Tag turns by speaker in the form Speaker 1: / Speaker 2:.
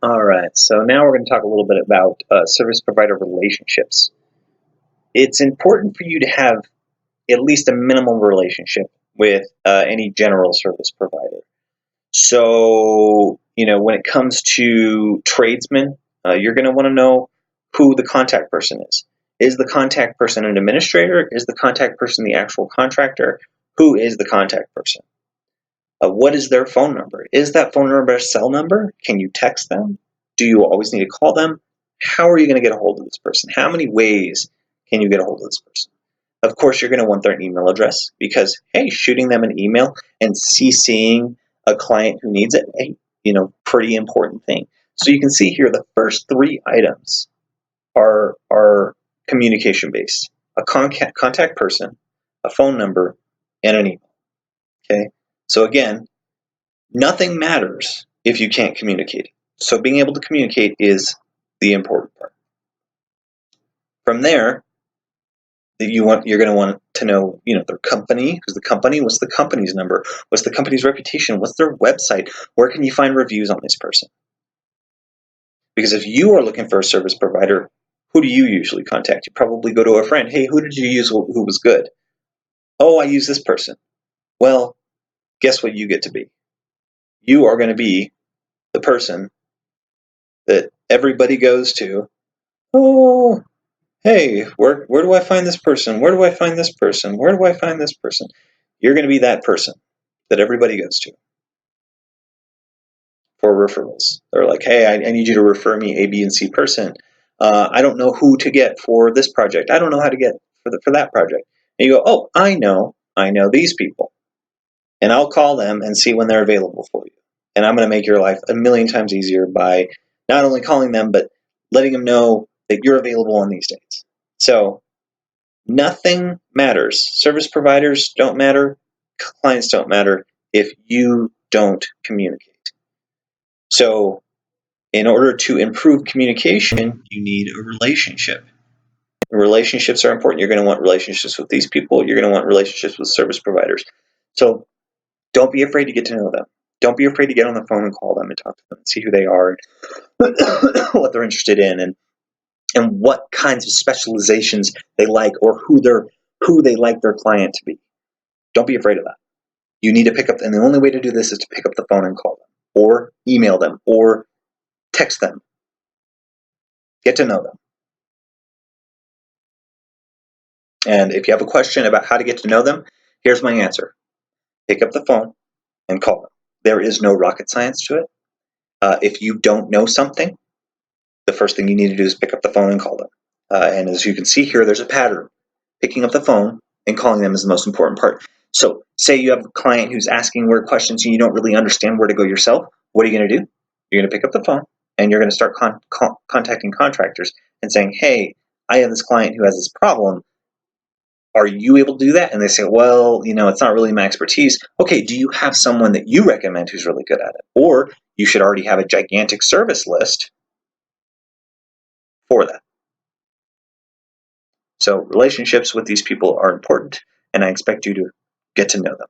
Speaker 1: All right, so now we're going to talk a little bit about service provider relationships. It's important for you to have at least a minimal relationship with any general service provider. So, when it comes to tradesmen, you're going to want to know who the contact person is. Is the contact person an administrator? Is the contact person the actual contractor? Who is the contact person? What is their phone number? Is that phone number a cell number? Can you text them? Do you always need to call them? How are you going to get a hold of this person? How many ways can you get a hold of this person? Of course, you're going to want their email address because, hey, shooting them an email and CCing a client who needs it, hey, pretty important thing. So you can see here the first three items are communication based: a contact person, a phone number, and an email. Okay. So again, nothing matters if you can't communicate. So being able to communicate is the important part. From there, you're going to want to know, their company, who's the company, what's the company's number, what's the company's reputation, what's their website, where can you find reviews on this person? Because if you are looking for a service provider, who do you usually contact? You probably go to a friend. Hey, who did you use who was good? Oh, I use this person. Well, guess what you get to be? You are going to be the person that everybody goes to. Oh, hey, where do I find this person? Where do I find this person? Where do I find this person? You're going to be that person that everybody goes to for referrals. They're like, hey, I need you to refer me A, B, and C person. I don't know who to get for this project. I don't know how to get for that project. And you go, oh, I know these people. And I'll call them and see when they're available for you. And I'm going to make your life a million times easier by not only calling them, but letting them know that you're available on these dates. So nothing matters. Service providers don't matter. Clients don't matter if you don't communicate. So in order to improve communication, you need a relationship. Relationships are important. You're going to want relationships with these people. You're going to want relationships with service providers. So don't be afraid to get to know them. Don't be afraid to get on the phone and call them and talk to them and see who they are, what they're interested in, and what kinds of specializations they like, or who they like their client to be. Don't be afraid of that. You need to pick up, and the only way to do this is to pick up the phone and call them, or email them, or text them. Get to know them. And if you have a question about how to get to know them, here's my answer. Pick up the phone and call them. There is no rocket science to it. If you don't know something, the first thing you need to do is pick up the phone and call them. And as you can see here, there's a pattern. Picking up the phone and calling them is the most important part. So say you have a client who's asking weird questions and you don't really understand where to go yourself. What are you going to do? You're going to pick up the phone and you're going to start contacting contractors and saying, hey, I have this client who has this problem. Are you able to do that? And they say, well, it's not really my expertise. Okay, do you have someone that you recommend who's really good at it? Or you should already have a gigantic service list for that. So relationships with these people are important, and I expect you to get to know them.